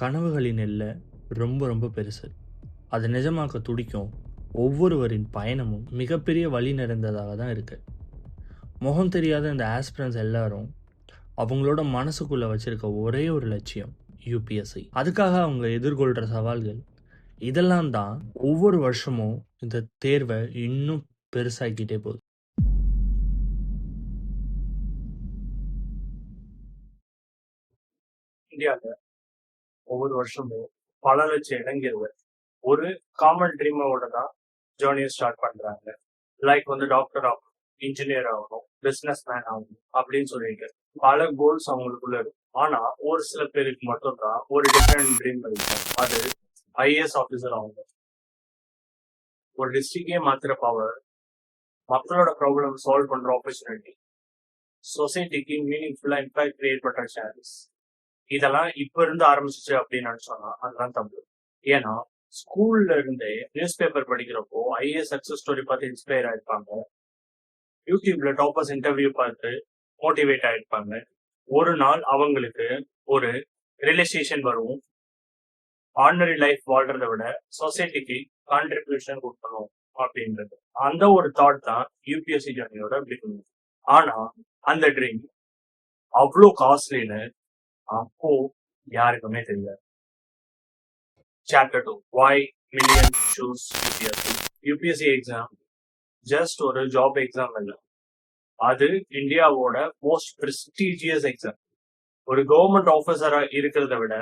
கனவுகளின் எல்லை ரொம்ப ரொம்ப பெருசு. அதை நிஜமாக்க துடிக்கும் ஒவ்வொருவரின் பயணமும் மிகப்பெரிய வழி நிறைந்ததாக தான் இருக்கு. முகம் தெரியாத இந்த ஆஸ்பிரன்ஸ் எல்லாரும் அவங்களோட மனசுக்குள்ள வச்சிருக்க ஒரே ஒரு லட்சியம் யூபிஎஸ்சி. அதுக்காக அவங்க எதிர்கொள்கிற சவால்கள் இதெல்லாம் தான் ஒவ்வொரு வருஷமும் இந்த தேர்வை இன்னும் பெருசாக்கிட்டே போகுது. இந்தியாவில் ஒவ்வொரு வருஷமும் பல லட்சம் இளைஞர்கள் ஒரு காமன் ட்ரீமோட தான் ஜேர்னியை ஸ்டார்ட் பண்றாங்க. லைக் டாக்டர் ஆகணும், இன்ஜினியர் ஆகணும், பிசினஸ் மேன் ஆகணும் அப்படின்னு சொல்லிட்டு பல கோல்ஸ் அவங்களுக்குள்ள இருக்கும். ஆனா ஒரு சில பேருக்கு மட்டும்தான் ஒரு டிஃப்ரெண்ட் ட்ரீம் இருக்கும். அது ஐஏஎஸ் ஆஃபீஸர் ஆகணும். ஒரு டிஸ்ட்ரிக்டே மாத்திர பவர், மக்களோட ப்ராப்ளம் சால்வ் பண்ற ஆப்பர்ச்சுனிட்டி, சொசைட்டிக்கு மீனிங்ஃபுல்லா இம்பாக்ட் கிரியேட் பண்ற சான்ஸ், இதெல்லாம் இப்ப இருந்து ஆரம்பிச்சிச்சு அப்படின்னு நினைச்சோம்னா அதெல்லாம் தப்பு. ஏன்னா ஸ்கூல்ல இருந்தே நியூஸ் பேப்பர் படிக்கிறப்போ ஐஏஎஸ் சக்சஸ் ஸ்டோரி பார்த்து இன்ஸ்பயர் ஆயிருப்பாங்க. யூடியூப்ல டாப்பர்ஸ் இன்டர்வியூ பார்த்து மோட்டிவேட் ஆயிருப்பாங்க. ஒரு நாள் அவங்களுக்கு ஒரு ரியலைசேஷன் வரும், ஆர்டினரி லைஃப் வாழ்றதை விட சொசைட்டிக்கு கான்ட்ரிபியூஷன் கொடுக்கணும் அப்படின்றது. அந்த ஒரு தாட் தான் யூபிஎஸ்சி ஜர்னியோட பிகினிங். ஆனா அந்த ட்ரீம் அவ்வளோ காஸ்ட்லின்னு அப்போ யாருக்குமே தெரியாது. Chapter 2, why millions choose UPSC. UPSC exam just ஒரு ஜாப் எக்ஸாம் இல்லை, அது இந்தியாவோட மோஸ்ட் ப்ரெஸ்டீஜியஸ் எக்ஸாம். ஒரு கவர்மெண்ட் ஆஃபீஸரா இருக்கிறத விட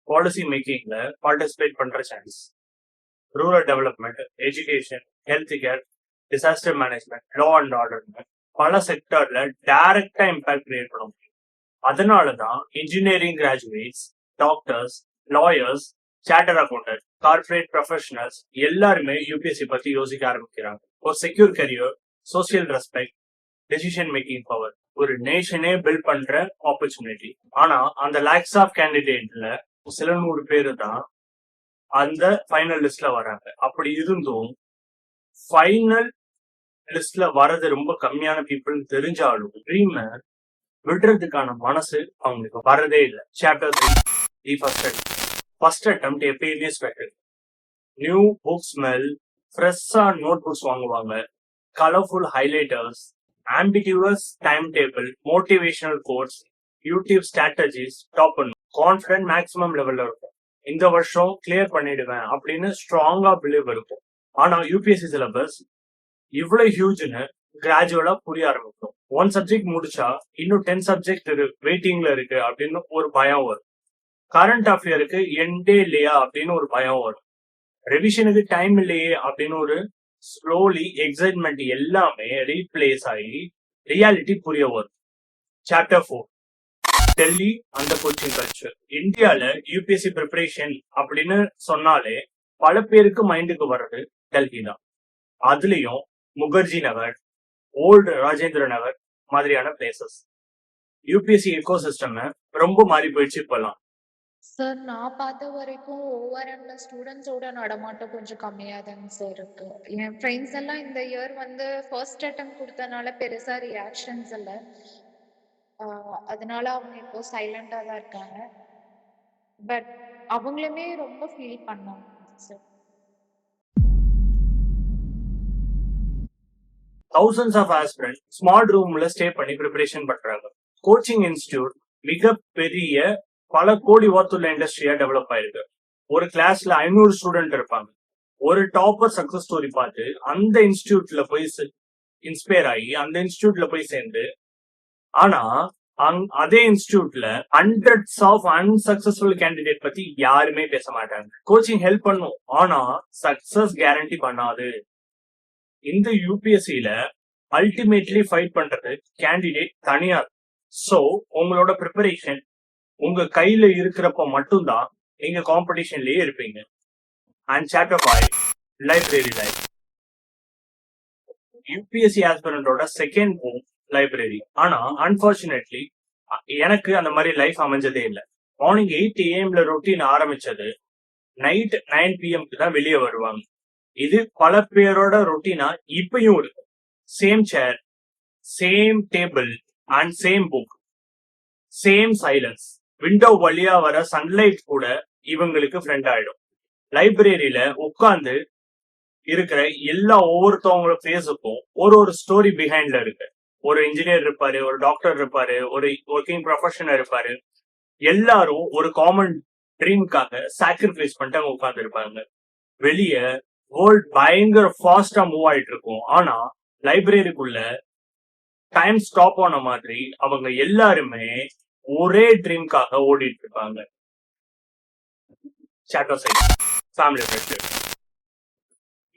பாலிசி மேக்கிங்ல பார்ட்டிசிபேட் பண்ற chance, rural development, education, health care, disaster management, law and order பல செக்டர்ல டைரக்டா இம்பாக்ட் கிரியேட் பண்ண முடியும். அதனாலதான் engineering graduates, doctors, lawyers, charter accountant, corporate professionals எல்லாருமே யூபிஎஸ்சி பத்தி யோசிக்க ஆரம்பிக்கிறாங்க. ஒரு secure career, social respect, decision making power, ஒரு நேஷனே பில்ட் பண்ற ஆப்பர்ச்சுனிட்டி. ஆனா அந்த லேக்ஸ் ஆஃப் கேண்டிடேட்ல சில 100 பேரு தான் அந்த ஃபைனல் லிஸ்ட்ல வராங்க. அப்படி இருந்தும் ஃபைனல் லிஸ்ட்ல வர்றது ரொம்ப கம்மியான பீப்புள் தெரிஞ்சாலும் ட்ரீம் விடுறதுக்கான மனசு அவங்களுக்கு வரதே இல்லை. சாப்டர் 3, தி ஃபர்ஸ்ட் அட்டெம்ப்ட் எப்பயுமே ஸ்பெஷல். நியூ புக் ஸ்மெல், ஃப்ரெஷ்ஷா நோட் புக்ஸ் வாங்குவாங்க, colourful highlighters, ambitious time table, motivational course, YouTube strategies top பண்ணும். கான்ஃபிடன்ட் மேக்ஸிமம் லெவல்ல இருக்கும். இந்த வருஷம் கிளியர் பண்ணிடுவேன் அப்படின்னு ஸ்ட்ராங்கா பிலீவ் இருக்கும். ஆனா யூபிஎஸ்சி சிலபஸ் இவ்வளவு ஹியூஜ்னு கிராஜுவலா புரிய ஆரம்பிக்கும். 1 சப்ஜெக்ட் முடிச்சா இன்னும் 10 சப்ஜெக்ட் வெயிட்டிங்ல இருக்கு அப்படின்னு ஒரு பயம் வரும். கரண்ட் அஃபேருக்கு எண்டே இல்லையா அப்படின்னு ஒரு பயம் வரும். ரெவிஷனுக்கு டைம் இல்லையே அப்படின்னு ஒரு ஸ்லோலி எக்ஸைட்மெண்ட் எல்லாமே ரீப்ளேஸ் ஆகி ரியாலிட்டி புரிய வரும். சாப்டர் 4, டெல்லி அந்த கோச்சிங் கல்ச்சர். இந்தியால யூபிஎஸ்சி ப்ரிப்பரேஷன் அப்படின்னு சொன்னாலே பல பேருக்கு மைண்டுக்கு வர்றது டெல்லி தான். அதுலயும் முகர்ஜி நகர், ஓல்டு ராஜேந்திர நகர் மாதிரியான பிளேசஸ். யூபிஎஸ்சி எக்கோ சிஸ்டம் ரொம்ப மாறி போயிடுச்சு இப்பெல்லாம். சார், நான் பார்த்த வரைக்கும் ஓஆர்எம்ல ஸ்டூடெண்ட்ஸோட நடமாட்டம் கொஞ்சம் கம்மியாக தாங்க சார் இருக்கு. என் ஃப்ரெண்ட்ஸ் எல்லாம் இந்த இயர் ஃபர்ஸ்ட் அட்டம் கொடுத்தனால பெருசா ரியாக்ஷன்ஸ் இல்லை. அதனால அவங்க இப்போ சைலண்டா தான் இருக்காங்க. பட் அவங்களுமே ரொம்ப ஃபீல் பண்ணாங்க sir. thousands of aspirants small ரூம்ல ஸ்டே பண்ணி ப்ரிப்பரேஷன் பண்றாங்க. கோச்சிங் இன்ஸ்டிடியூட் மிகப்பெரிய பல கோடி வாத்துள்ள இண்டஸ்ட்ரியா டெவலப் ஆயிருக்கு. ஒரு கிளாஸ்ல 500 ஸ்டூடெண்ட் இருப்பாங்க. ஒரு டாப்பர் சக்சஸ் ஸ்டோரி பார்த்து அந்த இன்ஸ்டிடியூட்ல போய் இன்ஸ்பயர் ஆகி அந்த இன்ஸ்டிடியூட்ல போய் சேர்ந்து, ஆனா அதே இன்ஸ்டிடியூட்ல ஹண்ட்ரட்ஸ் ஆஃப் அன்சக்சஸ்ஃபுல் கேண்டிடேட் பத்தி யாருமே பேச மாட்டாங்க. கோச்சிங் ஹெல்ப் பண்ணும், ஆனா சக்சஸ் கேரண்டி பண்ணாது. இந்த யூபிஎஸ்சியில அல்டிமேட்லி ஃபைட் பண்றது கேண்டிடேட் தனியா. சோ உங்களோட ப்ரிப்பரேஷன் உங்க கையில இருக்கிறப்ப மட்டும்தான் நீங்க காம்படிஷன்லயே இருப்பீங்க. And chapter 5, library life. யூபிஎஸ்சி ஆஸ்பிரண்டோட செகண்ட் ஹோம் லைப்ரரி. ஆனா அன்பார்ச்சுனேட்லி எனக்கு அந்த மாதிரி லைஃப் அமைஞ்சதே இல்லை. மார்னிங் 8 AM ரொட்டீன் ஆரம்பிச்சது நைட் 9 PM தான் வெளியே வருவாங்க. இது பல பேரோட ரொட்டீனா இப்பயும் இருக்கு. Same chair, same table and same book, same silence. Window வழியா வர சன்லைட் கூட இவங்களுக்கு ஃப்ரெண்ட் ஆயிடும். லைப்ரரியில உட்கார்ந்து இருக்கிற ஒவ்வொருத்தவங்களோட ஃபேஸுக்கும் ஒரு ஸ்டோரி பிஹைண்ட்ல இருக்கு. ஒரு இன்ஜினியர் இருப்பாரு, ஒரு டாக்டர் இருப்பாரு, ஒரு ஒர்க்கிங் ப்ரொஃபஷனல் இருப்பாரு. எல்லாரும் ஒரு காமன் ட்ரீம்காக சாக்ரிஃபைஸ் பண்ணிட்டு அங்க உட்கார்ந்து இருப்பாங்க. வெளிய வேர்ல்ட் பயங்கர ஃபாஸ்டா மூவ் ஆயிட்டு இருக்கும். ஆனா லைப்ரரிக்குள்ள டைம் ஸ்டாப் ஆன மாதிரி அவங்க எல்லாருமே ஒரே ட்ரீம்காக ஓடிட்டு இருப்பாங்க. Chapter 6 family pressure.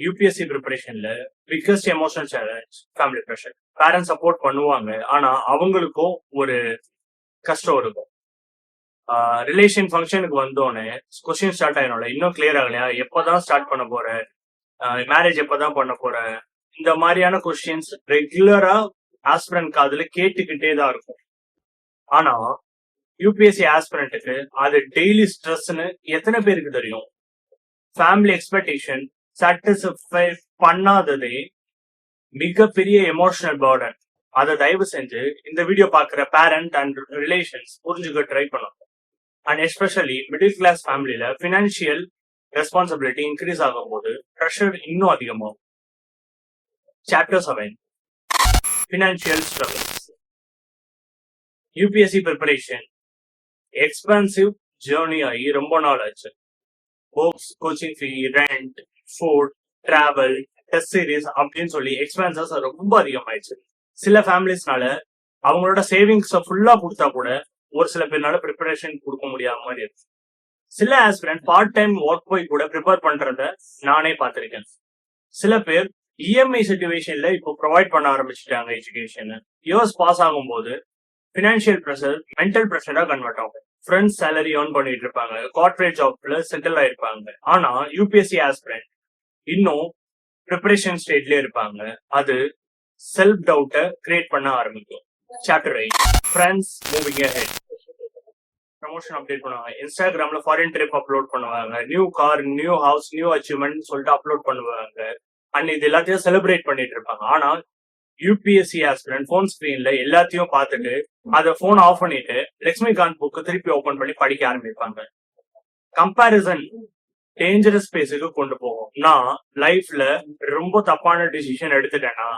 யூபிஎஸ்சி ப்ரிப்பரேஷன்ல biggest emotional challenge family pressure. Parents support பண்ணுவாங்க, ஆனா அவங்களுக்கும் ஒரு கஷ்டம் இருக்கும். ரிலேஷன் ஃபங்க்ஷனுக்கு வந்தோடனே கொஸ்டின் ஸ்டார்ட் ஆயிடும்ல, இன்னும் கிளியர் ஆகலையா, எப்பதான் ஸ்டார்ட் பண்ண போற, மேரேஜ் எப்பதான் பண்ண போற, இந்த மாதிரியான கொஸ்டின்ஸ் ரெகுலரா ஆஸ்பிரண்ட் காதுல கேட்டுக்கிட்டே தான் இருக்கும். ஆனா யூபிஎஸ்சி ஆஸ்பிரண்ட்டுக்கு அது டெய்லி ஸ்ட்ரெஸ்ன்னு எத்தனை பேருக்கு தெரியும்? ஃபேமிலி எக்ஸ்பெக்டேஷன் சாட்டிஸ்ஃபை பண்ணாததே மிகப்பெரிய எமோஷனல் பர்டன். அதை தயவு செஞ்சு இந்த வீடியோ பாக்குற பேரண்ட் அண்ட் ரிலேஷன்ஸ் புரிஞ்சுக்க ட்ரை பண்ணுங்க. அண்ட் எஸ்பெஷலி மிடில் கிளாஸ் ஃபேமிலியில பினான்சியல் ரெஸ்பான்சிபிலிட்டி இன்க்ரீஸ் ஆகும் போது ப்ரெஷர் இன்னும் அதிகமாகும். Chapter 7 financial struggles. UPSC preparation expensive journey ஆகி ரொம்ப நாள் ஆச்சு. Books, coaching fee, rent, food, travel, test series அப்படின்னு சொல்லி எக்ஸ்பென்சஸ் ரொம்ப அதிகமாயிடுச்சு. சில ஃபேமிலிஸ்னால அவங்களோட சேவிங்ஸை ஃபுல்லா கொடுத்தா கூட ஒரு சில பேர்னால ப்ரிப்பரேஷன் கொடுக்க முடியாத மாதிரி இருக்கு. சில ஆஸ்பிரண்ட் பார்ட் டைம் ஒர்க் போய் கூட ப்ரிப்பேர் பண்றத நானே பார்த்திருக்கேன். சில பேர் இஎம்ஐ சிச்சுவேஷன்ல இப்போ ப்ரொவைட் பண்ண ஆரம்பிச்சுட்டாங்க எஜுகேஷன். இயர்ஸ் பாஸ் ஆகும்போது பினான்சியல் ப்ரெஷர் மென்டல் ப்ரெஷரா கன்வெர்ட் ஆகும். ஃப்ரெண்ட்ஸ் சேலரி ஏர்ன் பண்ணிட்டு இருப்பாங்க, கார்பரேட் ஜாப்ல செட்டில் ஆயிருப்பாங்க. ஆனா யூபிஎஸ்சி ஆஸ்பிரண்ட் இன்னும் ப்ரிப்பரேஷன் ஸ்டேட்லயே இருப்பாங்க. அது செல்ஃப் டவுட்டை கிரியேட் பண்ண ஆரம்பிக்கும். Chapter 8 friends moving ahead. Promotion update பண்ணுவாங்க, இன்ஸ்டாகிராம்ல ஃபாரின் ட்ரிப் அப்லோட் பண்ணுவாங்க, new car, new house, new achievement சொல்லிட்டு அப்லோட் பண்ணுவாங்க. அண்ட் இது எல்லாத்தையும் செலிப்ரேட் பண்ணிட்டு இருப்பாங்க. ஆனா யூபிஎஸ்சி ஆஸ்பிரண்ட் போன் ஸ்கிரீன்ல எல்லாத்தையும் பார்த்துட்டு அதை போன் ஆஃப் பண்ணிட்டு லட்சுமிகாந்த் புக்கு திருப்பி ஓபன் பண்ணி படிக்க ஆரம்பிப்பாங்க. கம்பேரிசன் டேஞ்சரஸ் ஸ்பேஸுக்கு கொண்டு போகும். நான் லைஃப்ல ரொம்ப தப்பான டிசிஷன் எடுத்துட்டேன்னா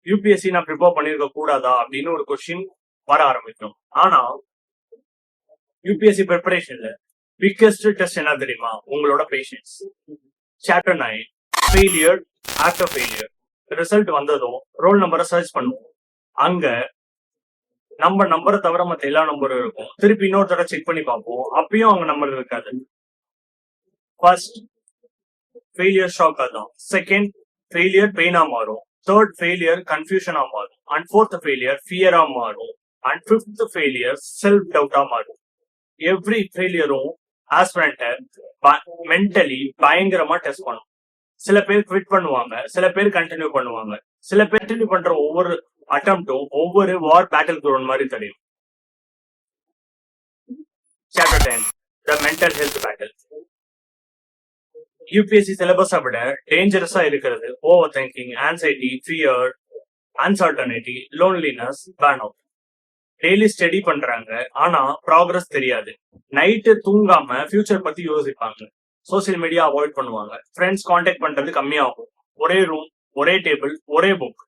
யூபிஎஸ்சி நான் ப்ரிப்பேர் பண்ணிருக்க கூடாதா அப்படின்னு ஒரு கொஸ்டின் வர ஆரம்பிக்கும். ஆனா யூபிஎஸ்சி ப்ரிப்பரேஷன்ல பிக்கஸ்ட் டெஸ்ட் என்ன தெரியுமா? உங்களோட patience. Chapter 9 failure after failure. Result வந்ததும் ரோல் நம்பரை சர்ச் பண்ணுவோம். அங்க நம்ம நம்பரை தவிர மற்ற எல்லா நம்பரும் இருக்கும். திருப்பி இன்னொரு தடவை செக் பண்ணி பார்ப்போம், அப்பயும் அவங்க நம்பர் இருக்காது. ஃபர்ஸ்ட் ஃபெயிலியர் ஷாக் ஆகும், செகண்ட் ஃபெயிலியர் பெயினா மாறும், தேர்ட் ஃபெயிலியர் கன்ஃபியூஷனா மாறும், அண்ட் ஃபோர்த் ஃபெயிலியர் ஃபியரா மாறும், அண்ட் ஃபிஃப்த் ஃபெயிலியர் செல்ஃப் டவுட்டா மாறும். எவ்ரி ஃபெயிலியரும் ஆஸ்பிரண்ட்டை மென்டலி பயங்கரமா டெஸ்ட் பண்ணும். சில பேர் குவிட் பண்ணுவாங்க, சில பேர் கண்டினியூ பண்ணுவாங்க. சில பேர் கண்டினியூ பண்ற ஒவ்வொரு அட்டம்ப்டும் ஒவ்வொரு வார் பேட்டில் கிரவுண்ட் மாதிரி தெரியும். Chapter 10 the mental health battle. UPSC சிலபஸை விட டேஞ்சரஸா இருக்கிறது over thinking, anxiety, fear, uncertainty, loneliness, burn out. Daily study பண்றாங்க, ஆனா ப்ராக்ரஸ் தெரியாது. நைட்டு தூங்காம ஃபியூச்சர் பத்தி யோசிப்பாங்க. சோசியல் மீடியா அவாய்ட் பண்ணுவாங்க, ஃப்ரெண்ட்ஸ் கான்டாக்ட் பண்றது கம்மியாகும். ஒரே ரூம், ஒரே டேபிள், ஒரே புக்.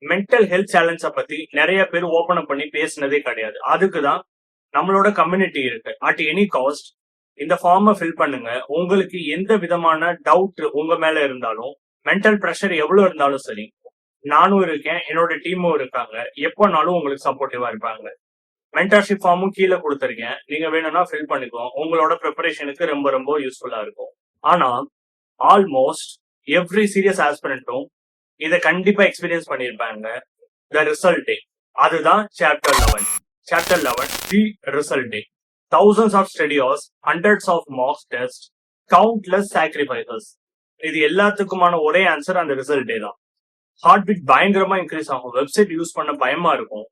மென்டல் ஹெல்த் சேலஞ்ச பத்தி நிறைய பேர் ஓபன் அப் பண்ணி பேசினதே கிடையாது. அதுக்குதான் நம்மளோட கம்யூனிட்டி இருக்கு. அட் எனி காஸ்ட் இந்த ஃபார்மை ஃபில் பண்ணுங்க. உங்களுக்கு எந்த விதமான டவுட் உங்க மேல இருந்தாலும், மென்டல் ப்ரெஷர் எவ்வளவு இருந்தாலும் சரி, நானும் இருக்கேன், என்னோட டீமும் இருக்காங்க, எப்போனாலும் உங்களுக்கு சப்போர்ட்டிவா இருப்பாங்க. மென்டர்ஷிப் ஃபார்மும் கீழே கொடுத்துருக்கேன், நீங்க வேணும்னா ஃபில் பண்ணிக்கோ. உங்களோட ப்ரிப்பரேஷனுக்கு ரொம்ப ரொம்ப யூஸ்ஃபுல்லா இருக்கும். ஆனா ஆல்மோஸ்ட் எவ்ரி சீரியஸ் ஆஸ்பிரண்ட்டும் இதை கண்டிப்பா எக்ஸ்பீரியன்ஸ் பண்ணியிருப்பாங்க. The result day. அதுதான் chapter 11. Chapter 11 the result day. thousands of study hours, hundreds of mock tests, countless sacrifices. இது எல்லாத்துக்குமான ஒரே ஆன்சர் அந்த ரிசல்ட் டே தான். ஹார்ட் பீட் பயங்கரமா இன்க்ரீஸ் ஆகும், வெப்சைட் யூஸ் பண்ண பயமா இருக்கும்,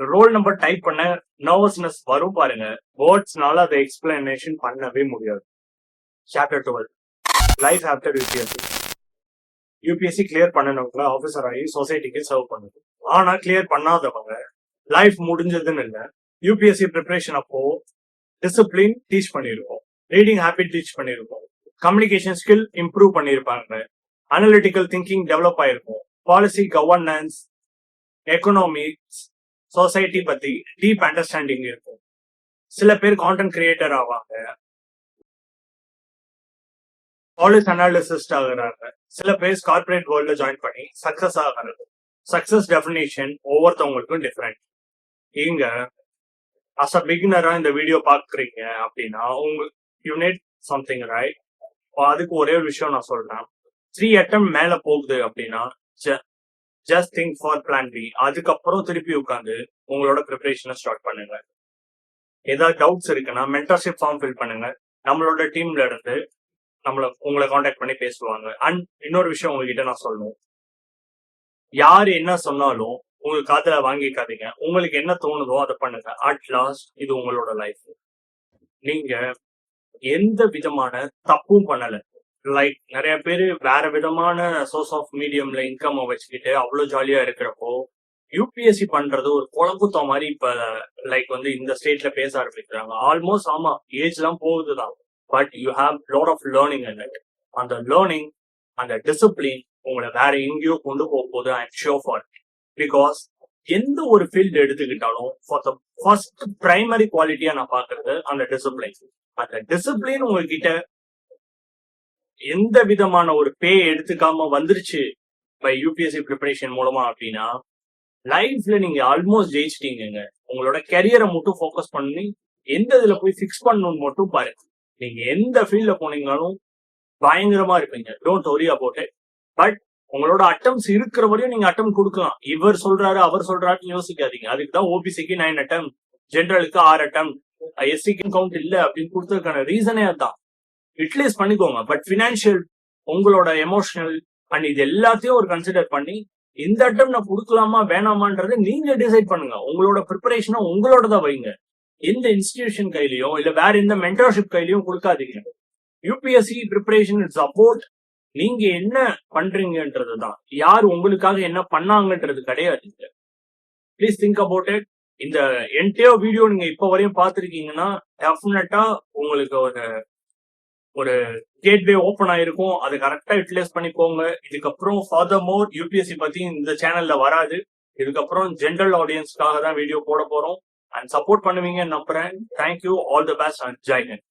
ரோல் நம்பர் டைப் பண்ண நர்வஸ்னஸ் வரும் பாருங்க. வேர்ட்ஸ்னால அதை எக்ஸ்பிளனேஷன் பண்ணவே முடியாது. Chapter 12 life after UPSC. UPSC clear பண்ணனவங்க ஆஃபீஸர் ஆகி சொசைட்டிக்கு சர்வ் பண்ணுது. ஆனா கிளியர் பண்ணாதவங்க லைஃப் முடிஞ்சதுன்னு இல்லை, யூபிஎஸ்சி ப்ரிப்பரேஷன் அப்போ டிசிப்ளின் டீச் பண்ணிருக்கோம். ரீடிங் ஹேபிட் டீச் பண்ணியிருப்போம், கம்யூனிகேஷன் ஸ்கில் இம்ப்ரூவ் பண்ணியிருப்பாங்க, அனலிட்டிக்கல் திங்கிங் டெவலப் ஆயிருக்கும், பாலிசி, கவர்னன்ஸ், எக்கனாமிக்ஸ், சொசைட்டி பத்தி டீப் அண்டர்ஸ்டாண்டிங் இருக்கும். சில பேர் கான்டென்ட் கிரியேட்டர் ஆவாங்க, பாலிசி அனாலிசிஸ்ட் ஆகுறாங்க, சில பேர் கார்பரேட் வேர்ல்ட்ல ஜாயின் பண்ணி சக்சஸ் ஆகுறாங்க. சக்சஸ் டெஃபினேஷன் ஒவ்வொருத்தவங்களுக்கும் டிஃப்ரெண்ட். இங்க அஸ் அ பிகினரா இந்த வீடியோ பாக்குறீங்க அப்படின்னா யூ நீட் சம்திங் ரைட். அதுக்கு ஒரே ஒரு விஷயம் நான் சொல்றேன். 3 attempt மேல போகுது அப்படின்னா just think for plan B. அதுக்கப்புறம் திருப்பி உட்காந்து உங்களோட ப்ரிப்பரேஷனை ஸ்டார்ட் பண்ணுங்க. ஏதாவது டவுட்ஸ் இருக்குன்னா மென்டர்ஷிப் ஃபார்ம் ஃபில் பண்ணுங்க. நம்மளோட டீம்ல இருந்து உங்களை காண்டாக்ட் பண்ணி பேசுவாங்க. அண்ட் இன்னொரு விஷயம் உங்ககிட்ட நான் சொல்லணும், யாரு என்ன சொன்னாலும் உங்களுக்கு காதுல வாங்கிக்காதீங்க. உங்களுக்கு என்ன தோணுதோ அதை பண்ணுங்க. அட் லாஸ்ட் இது உங்களோட லைஃப். நீங்க எந்த விதமான தப்பும் பண்ணல. லைக் நிறைய பேர் வேற விதமான சோர்ஸ் ஆஃப் மீடியம்ல இன்கம் வச்சுக்கிட்டு அவ்வளவு ஜாலியா இருக்கிறப்போ யூபிஎஸ்சி பண்றது ஒரு குழப்புத்தம் மாதிரி இப்ப லைக் வந்து இந்த ஸ்டேட்ல பேச ஆரம்பிக்கிறாங்க. ஆல்மோஸ்ட் ஆமா, ஏஜ் எல்லாம் போகுதுதான், but you have lot of learning in it. அந்த லேர்னிங், அந்த டிசிப்ளின் உங்களை வேற எங்கேயோ கொண்டு போக போகுது. I am sure for. Because எந்த ஒரு ஃபீல்டு எடுத்துக்கிட்டாலும் ஃபார் த ஃபர்ஸ்ட் பிரைமரி குவாலிட்டியா நான் பாக்குறது அந்த டிசிப்ளின். அந்த டிசிப்ளின் உங்ககிட்ட எந்த விதமான ஒரு பே எடுத்துக்காம வந்துருச்சு பை யூபிஎஸ்சி ப்ரிப்பரேஷன் மூலமா அப்படின்னா லைஃப்ல நீங்க ஆல்மோஸ்ட் ஜெயிச்சிட்டீங்க. உங்களோட கெரியரை மட்டும் ஃபோக்கஸ் பண்ணி எந்த இதுல போய் ஃபிக்ஸ் பண்ணணும்னு மட்டும் பாருங்க. நீங்க எந்த ஃபீல்ட்ல போனீங்கனாலும் பயங்கரமா இருப்பீங்க. Don't worry about it. But உங்களோட அட்டம்ஸ் இருக்கிற வரையும் நீங்க அட்டம் கொடுக்கலாம். இவர் சொல்றாரு அவர் சொல்றாருன்னு யோசிக்காதீங்க. அதுக்கு தான் ஓபிசிக்கு 9 attempt, ஜெனரலுக்கு 6 attempt, எஸ்சிக்கு கவுண்ட் இல்ல அப்படின்னு கொடுத்ததுக்கான ரீசனே அதுதான். யூட்டிலைஸ் பண்ணிக்கோங்க. பட் பினான்சியல், உங்களோட எமோஷனல் அண்ட் இது எல்லாத்தையும் ஒரு கன்சிடர் பண்ணி இந்த அட்டம் நான் கொடுக்கலாமா வேணாமான்றதை நீங்க டிசைட் பண்ணுங்க. உங்களோட ப்ரிப்பரேஷனை உங்களோட வைங்க. எந்த இன்ஸ்டிடியூஷன் கையிலயும் இல்ல வேற எந்த மென்டர்ஷிப் கையிலயும் கொடுக்காதீங்க. யூபிஎஸ்சி ப்ரிப்பரேஷன் இட்ஸ் அபவுட் நீங்க என்ன பண்றீங்கன்றது தான். யார் உங்களுக்காக என்ன பண்ணாங்கன்றது கிடையாது. Please think about it. இந்த என்டையர் வீடியோ நீங்க இப்ப வரையும் பார்த்திருக்கீங்கன்னா டெஃபினட்டா உங்களுக்கு ஒரு கேட்வே ஓப்பன் ஆயிருக்கும். அது கரெக்டா யூட்டிலைஸ் பண்ணிக்கோங்க. இதுக்கப்புறம் ஃபர்தர் மோர் யூபிஎஸ்சி பத்தி இந்த சேனல்ல வராது. இதுக்கப்புறம் ஜென்ரல் ஆடியன்ஸ்க்காக தான் வீடியோ போட போறோம். அண்ட் சப்போர்ட் பண்ணுவீங்கன்னு நம்புறேன். Thank you, all the best and Jai Hind.